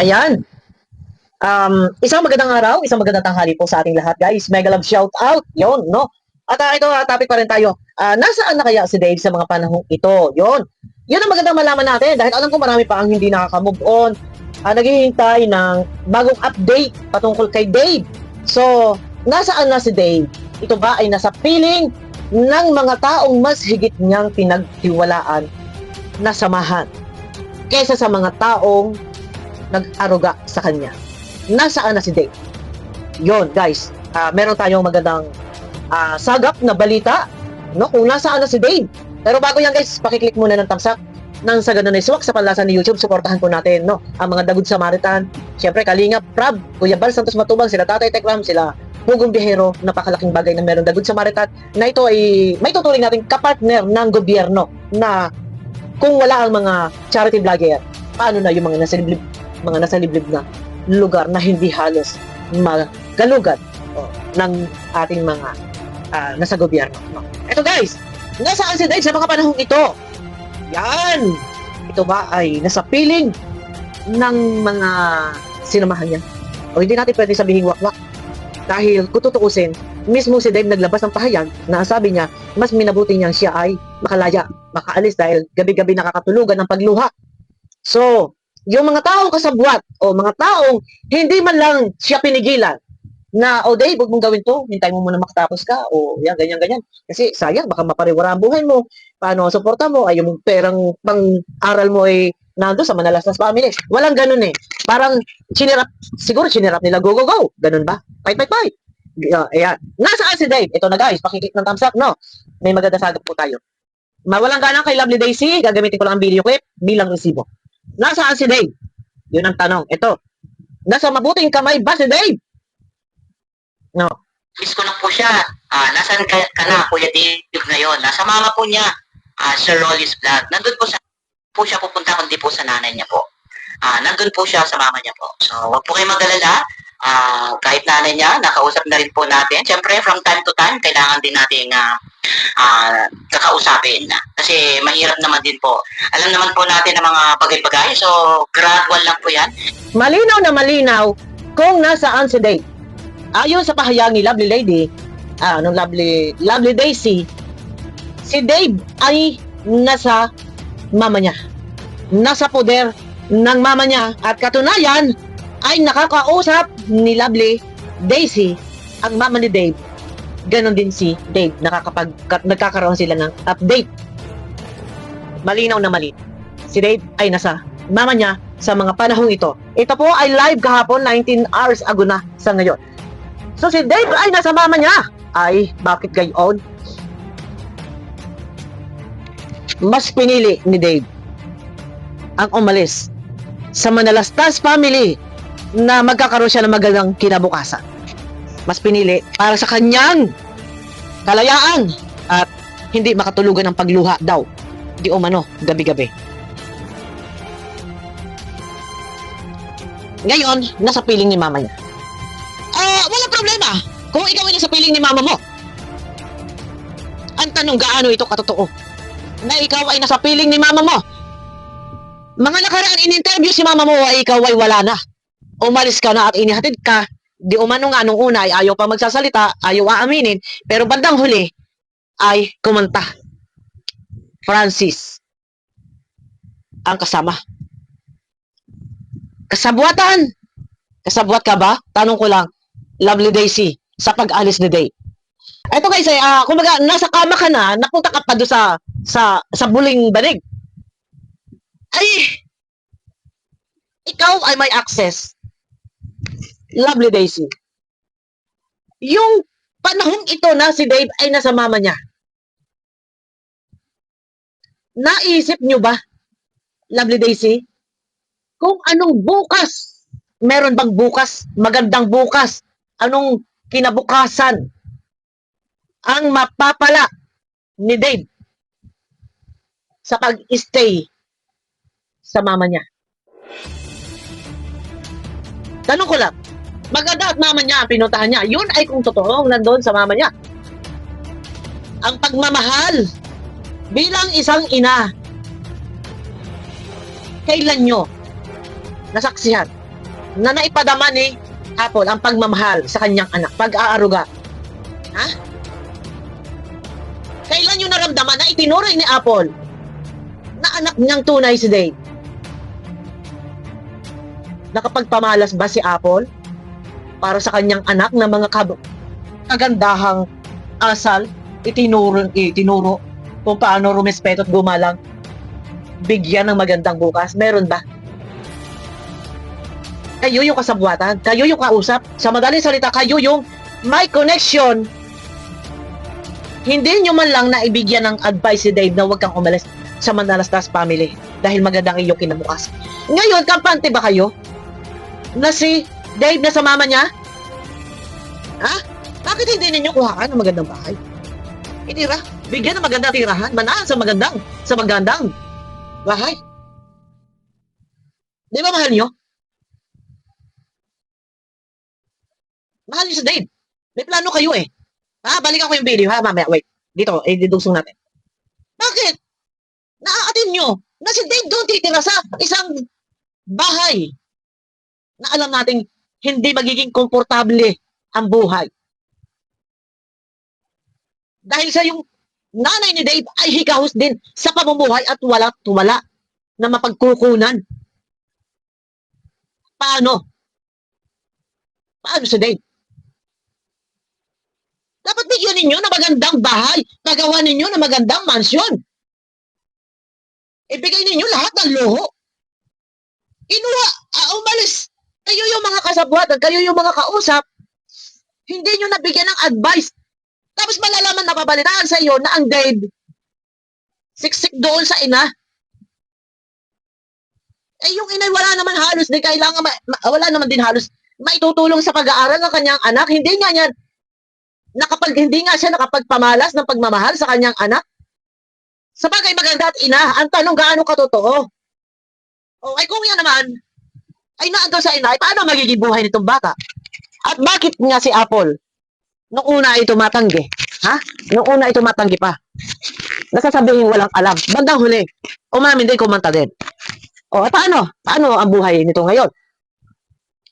Ayan. Isang magandang araw, isang magandang tanghali po sa ating lahat, guys. Mega love shout out. Yon, no? At ito, topic pa rin tayo. Nasaan na kaya si Dave sa mga panahong ito? Yon. Yun ang magandang malaman natin dahil alam ko marami pa ang hindi nakaka-move on. Naghihintay ng bagong update patungkol kay Dave. So, nasaan na si Dave? Ito ba ay nasa piling ng mga taong mas higit niyang pinagtiwalaan na samahan kaysa sa mga taong nag-aruga sa kanya? Nasaan na si Dave? Yon, guys, meron tayong magandang sagap na balita, no, kung nasaan na si Dave. Pero bago yan, guys, pakiclick muna ng thumbs up nang sa ganun ay swak sa panlasan ni YouTube. Suportahan po natin, no, ang mga Dagud Samaritan, syempre Kalingap Prab, Kuya Bal Santos Matubang, sila Tatay Tekram, sila Pugong Bihero. Napakalaking bagay na meron Dagud Samaritan na ito ay may tuturing nating kapartner ng gobyerno, na kung wala ang mga charity vlogger, paano na yung mga nasa liblib na lugar na hindi halos magalugad ng ating mga nasa gobyerno, no? Eto, guys, nasaan si Dave sa mga panahong ito? Yan! Ito ba ay nasa piling ng mga sinamahan niya? O hindi natin pwede sabihin wakwak, dahil kung tutuusin, mismo si Dave naglabas ng pahayag na sabi niya mas minabuti niyang siya ay makalaya, makaalis dahil gabi-gabi nakakatulugan ng pagluha. So, yung mga taong kasabwat o mga taong hindi man lang siya pinigilan na, o Dave, huwag mong gawin to, hintay mo muna makatapos ka, o yan, ganyan. Kasi sayang, baka mapariwara ang buhay mo, paano ang suporta mo, ay yung perang pang-aral mo ay nando sa Manalastas family. Walang ganun eh. Parang siguro sinirap nila, go, ganun ba? Fight. Ayan. Nasaan si Dave? Ito na, guys, pakiklik ng thumbs up, no? May maganda sagap po tayo. Mawalang ganang kay Lovely Daisy, gagamitin ko lang ang video clip bilang resibo. Nasaan si Dave? Yun ang tanong. Ito, nasa mabuting kamay ba si Dave? No. Miss ko na po siya. Nasaan ka na, Kuya Dave, ngayon? Nasa mama po niya, Sir Rolly's vlog. Nandun po siya pupunta, kundi po sa nanay niya po. Nandun po siya sa mama niya po. So, wag po kayo mag-alala. Kahit nanay niya, nakausap na rin po natin. Siyempre, from time to time, kailangan din natin kakausapin. Kasi mahirap naman din po. Alam naman po natin ang mga bagay-bagay. So, gradual lang po yan. Malinaw na malinaw kung nasaan si Dave. Ayon sa pahayag ni Lovely Lady, Lovely Daisy, si Dave ay nasa mama niya. Nasa poder ng mama niya. At katunayan, ay nakakausap ni Lovely Daisy ang mama ni Dave. Ganon din si Dave, nagkakaroon sila ng update. Malinaw na malinaw. Si Dave ay nasa mama niya sa mga panahong ito. Ito po ay live kahapon, 19 hours ago na sa ngayon. So si Dave ay nasa mama niya. Ay, bakit gayon? Mas pinili ni Dave ang umalis sa Manalastas family na magkakaroon siya ng magandang kinabukasan. Mas pinili para sa kanyang kalayaan at hindi makatulugan ng pagluha daw di umano gabi-gabi. Ngayon, nasa piling ni mama niya. Wala problema kung ikaw ay nasa piling ni mama mo. Ang tanong, gaano ito katotoo na ikaw ay nasa piling ni mama mo? Mga nakaraan in-interview si mama mo ay ikaw ay wala na. Umalis ka na at inihatid ka. Di umano nga nung una ay ayaw pa magsasalita, ayaw aaminin, pero bandang huli ay kumanta. Francis ang kasama. Kasabwatan. Kasabwat ka ba? Tanong ko lang, Lovely Daisy, sa pag-alis ni Dave. Ito, guys, ay kumbaga nasa kama ka na, napunta ka pa doon sa buling banig. Ay, ikaw ay may access, Lovely Daisy. Yung panahong ito na si Dave ay nasa mama niya. Naisip nyo ba, Lovely Daisy, kung anong bukas, meron bang bukas, magandang bukas, anong kinabukasan ang mapapala ni Dave sa pag-stay sa mama niya? Tanong ko lang, maganda at mama niya ang pinuntahan niya. Yun ay kung totoong nandun sa mama niya. Ang pagmamahal bilang isang ina, kailan nyo nasaksihan na naipadama ni Apple ang pagmamahal sa kanyang anak, pag-aaruga. Ha? Kailan nyo naramdaman na itinuring ni Apple na anak niyang tunay si Dave? Nakapagpamalas ba si Apple para sa kanyang anak na mga kagandahang asal, itinuro kung paano rumespeto at gumalang, bigyan ng magandang bukas? Meron ba? Kayo yung kasabwatan, kayo yung kausap, sa madaling salita, kayo yung may connection. Hindi nyo man lang naibigyan ng advice si Dave na huwag kang umalis sa Manalastas family dahil magandang iyong kinabukas. Ngayon, kampante ba kayo na si Dave na sa mama niya? Ha? Bakit hindi ninyo kuhaan ng magandang bahay? Itira, bigyan ng magandang tirahan, manaan sa magandang bahay. Di ba mahal nyo? Mahal niyo si Dave. May plano kayo eh. Ha? Balikan ko yung video ha, mamaya. Wait. Dito, didusong natin. Bakit? Naaatin nyo na si Dave doon titira sa isang bahay na alam nating hindi magiging komportable ang buhay. Dahil sa yung nanay ni Dave ay hikahos din sa pamumuhay at wala na mapagkukunan. Paano? Paano si Dave? Dapat bigyan ninyo na magandang bahay, pagawa ninyo na magandang mansyon. Ibigay ninyo lahat ng luho. Inuha, umalis. Kayo yung mga kasabwatan, kayo yung mga kausap, hindi nyo nabigyan ng advice. Tapos malalaman na babalitaan sa iyo na ang Dave, siksik doon sa ina. Eh yung inay wala naman halos, di kailangan, wala naman din halos maitutulong sa pag-aaral ng kanyang anak. Hindi nga siya nakapagpamalas ng pagmamahal sa kanyang anak. Sa bagay maganda at ina, ang tanong gaano katotoo? O ay kung yan naman, ay naandun sa ina, ay paano magiging buhay nitong bata? At bakit nga si Apple, nung una ay tumatanggi, ha? Nung una ay tumatanggi pa. Nasasabihin walang alam. Bandang huli, umamin din, kumanta din. O, paano? Paano ang buhay nito ngayon?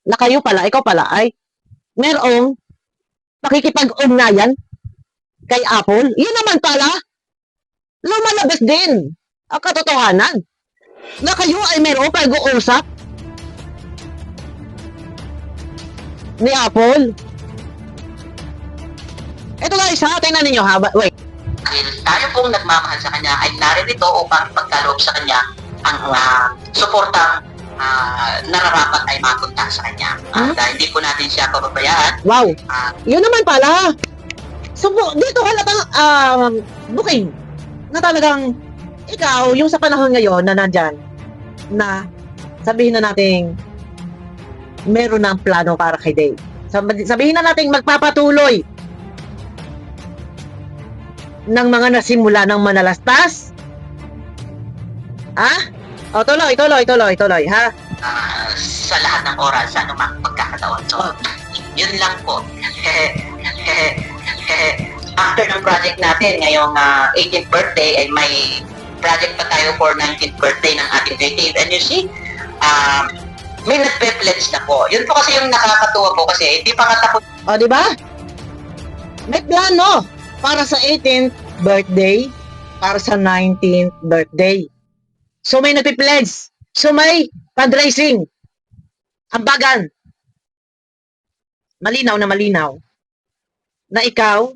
Na kayo pala, ikaw pala, ay merong pakikipag-ugnayan kay Apple. Yun naman pala, lumalabas din ang katotohanan na kayo ay merong pag-uusap ni Apple. Ito guys ha, tingnan ninyo ha. Wait. Dahil tayo pong nagmamahal sa kanya ay naririto upang pagkaloob sa kanya ang suportang nararapat ay mapunta sa kanya. Dahil hindi po natin siya pababayaan. Wow. Yun naman pala. So, dito halatang booking na talagang ikaw, yung sa panahon ngayon na nandyan, na sabihin na nating meron ng plano para kay Dave. Sabihin na nating magpapatuloy ng mga nasimula ng Manalastas. Ha? O, tuloy, ha? Sa lahat ng oras, sa anumang pagkakataon. So, yun lang po. After ng project natin, ngayong 18th birthday, ay may project pa tayo for 19th birthday ng ating Dave. And you see, may nagpe-pledge na po. Yun po kasi yung nakakatuwa po kasi hindi pa katapos. O, di ba? May plano para sa 18th birthday, para sa 19th birthday. So, may nagpe-pledge. So, may fundraising. Ambagan. Malinaw na ikaw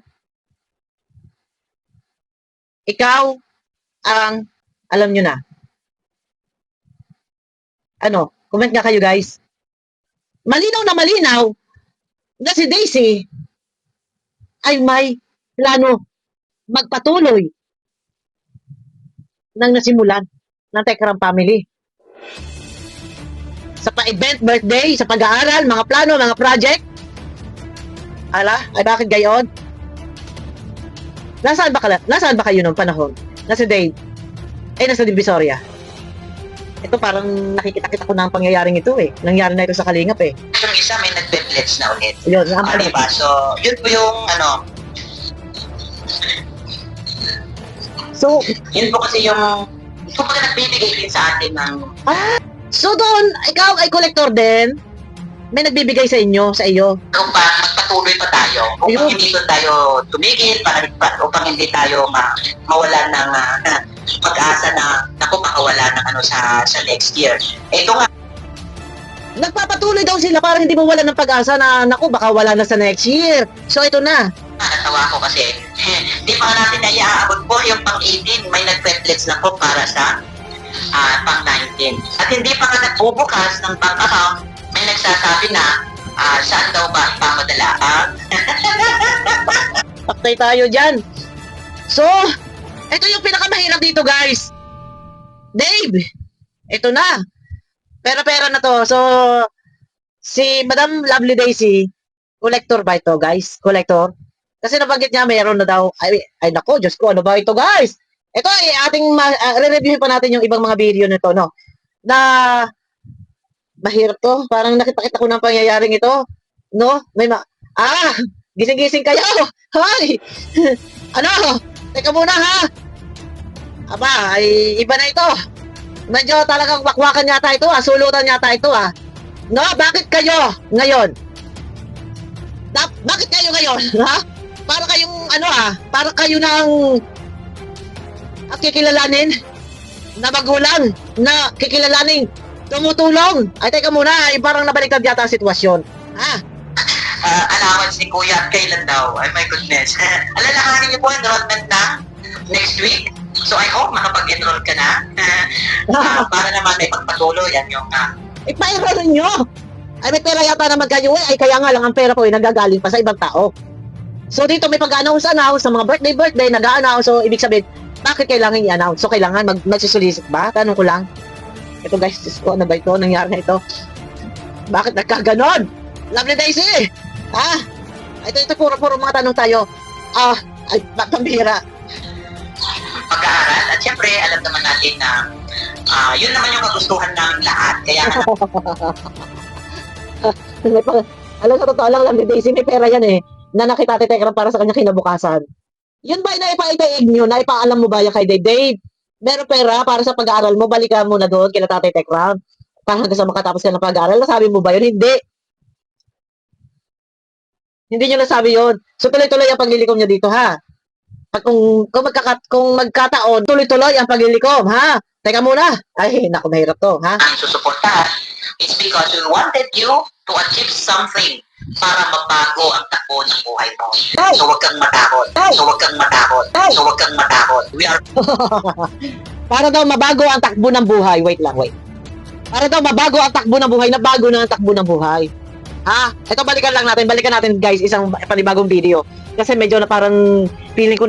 ang, alam nyo na. Ano, comment nga kayo guys. Malinaw na si Daisy ay may plano magpatuloy ng nasimulan ng Tekram family. Sa pa-event, birthday, sa pag-aaral, mga plano, mga project. Ala, ay bakit gayon? Nasaan ba kayo nung panahon? Nasa Dave? Nasa Divisoria. Ito parang nakikita-kita ko na ang pangyayaring ito eh. Nangyari na ito sa Kalingap eh. Yung isa may nagpe-pledge na ulit. Yun, Diba? So, yun po yung So, yun po kasi yung nagbibigay din sa atin ng so doon, ikaw ay kolektor din may nagbibigay sa inyo, sa iyo. Kung magpatuloy pa tayo, upang Ayun. hindi pa tayo tumigil, upang hindi tayo mawala ng pag-asa na, naku, makawala ng sa next year. Ito nga, Nagpapatuloy daw sila para hindi mawala ng pag-asa na, naku, baka wala na sa next year. So, ito na. natawa ko kasi, di pa natin na iaabot po yung pang-18, may nag-templates na po para sa pang-19. At hindi pa nga nagbubukas ng bank account, may nagsasabi na, saan daw ba ipamadala ang Paktay tayo dyan. So, ito yung pinakamahirap dito, guys. Dave, ito na. Pera-pera na to. So, si Madam Lovely Daisy, collector ba ito, guys? Collector? Kasi nabanggit niya, mayroon na daw. Ay nako, Diyos ko, ano ba ito, guys? Ito ay ating, re-reviewin pa natin yung ibang mga video nito, no? Na, mahirap to. Parang nakita ko ng pangyayaring ito. No? Gising-gising kayo. Hoy! Ano? Teka muna, ha? Aba, ay iba na ito. Medyo talagang wakwakan yata ito, sulutan yata ito, No, bakit kayo ngayon? Bakit kayo ngayon, ha? Para kayong para kayo nang kikilalanin na magulang na kikilalaning tumutulong. Ay, teka muna, parang nabaliktad yata ang sitwasyon. allowance ni Kuya at kailan daw? Ay, my goodness. Alalahanin niyo po enrollment na next week. So, I hope makapag-enroll ka na. Para naman may pagpatuloy. Yan yung Ipahira nyo! Ay, may pera yata naman kayo ay kaya nga lang ang pera po ay nagagaling pa sa ibang tao. So, dito may pag-announce sa mga birthday, nag-a-announce. So, ibig sabihin, bakit kailangan i-announce? So, kailangan magsusulisit ba? Tanong ko lang. Ito guys, Diyos ko, ano ba ito? Nangyari na ito? Bakit nagkaganon? Lovely Daisy! Ito, puro mga tanong tayo. Ay, pambihira. pag-aaral. At syempre, alam naman natin na yun naman yung kagustuhan namin lahat. Kaya Alam sa totoo lang, Lovely Daisy, may pera yan na nakita Tekram para sa kanya kinabukasan. Yun ba na ipaidaig nyo, na ipaalam mo ba yan kay Dave? Dave, meron pera para sa pag-aaral mo, balikan mo na doon kila Tatay Tekram. Para hanggang sa makatapos ka ng pag-aaral, nasabi mo ba yun? Hindi. Hindi nyo nasabi yun. So tuloy-tuloy ang paglilikom nyo dito, ha? Kung magkataon, tuloy-tuloy ang paglilikom, ha? Teka muna. Ay, naku, mahirap to, ha? ang susuportahan is because we wanted you to achieve something para mabago ang takbo ng buhay mo. So huwag kang matakot. We are Para daw mabago ang takbo ng buhay. Wait lang, wait. Para daw mabago ang takbo ng buhay, nabago na ang takbo ng buhay. Ito balikan natin guys, isang panibagong video. Kasi medyo na parang feeling ko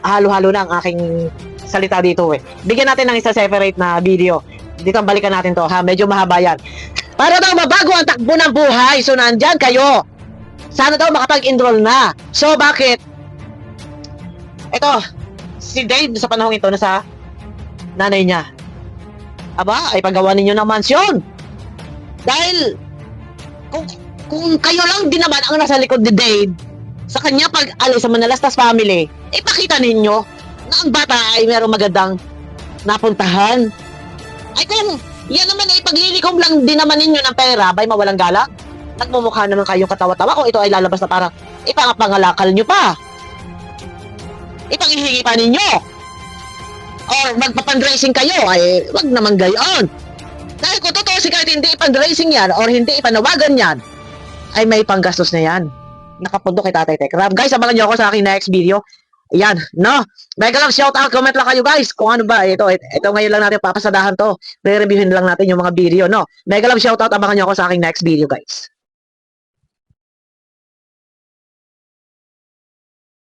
halo-halo na ang aking salita dito Bigyan natin ng isa separate na video. Dito balikan natin to medyo mahaba yan. Para daw mabago ang takbo ng buhay. So nandyan kayo. Sana daw makapag-enroll na. So bakit? Ito, si Dave sa panahon ito nasa nanay niya. Aba, ay paggawa ninyo ng mansyon. Dahil kung kayo lang din naman ang nasa likod ni Dave sa kanya pag-alis sa Manalastas family, ipakita ninyo na ang bata ay merong magandang napuntahan. Ay kung yan naman ay paglilikom lang din naman ninyo ng pera, bay mawalang galak. Nagmumukha naman kayong katawa-tawa kung ito ay lalabas na parang ipangapangalakal nyo pa. Ipanghihingi pa ninyo. Or magpapandraising kayo, ay wag naman gayon. Dahil kung totoo si kahit hindi ipandraising yan or hindi ipanawagan yan, ay may panggastos na yan. Nakapundo kay Tatay Tekram. Guys, abangan nyo ako sa aking next video. Ayan, no? Mega lang, shout out, comment lang kayo guys. Kung ano ba, ito ngayon lang natin papasadahan to. Re-reviewin lang natin yung mga video, no? Mega lang, shout out, abangan nyo ako sa aking next video guys.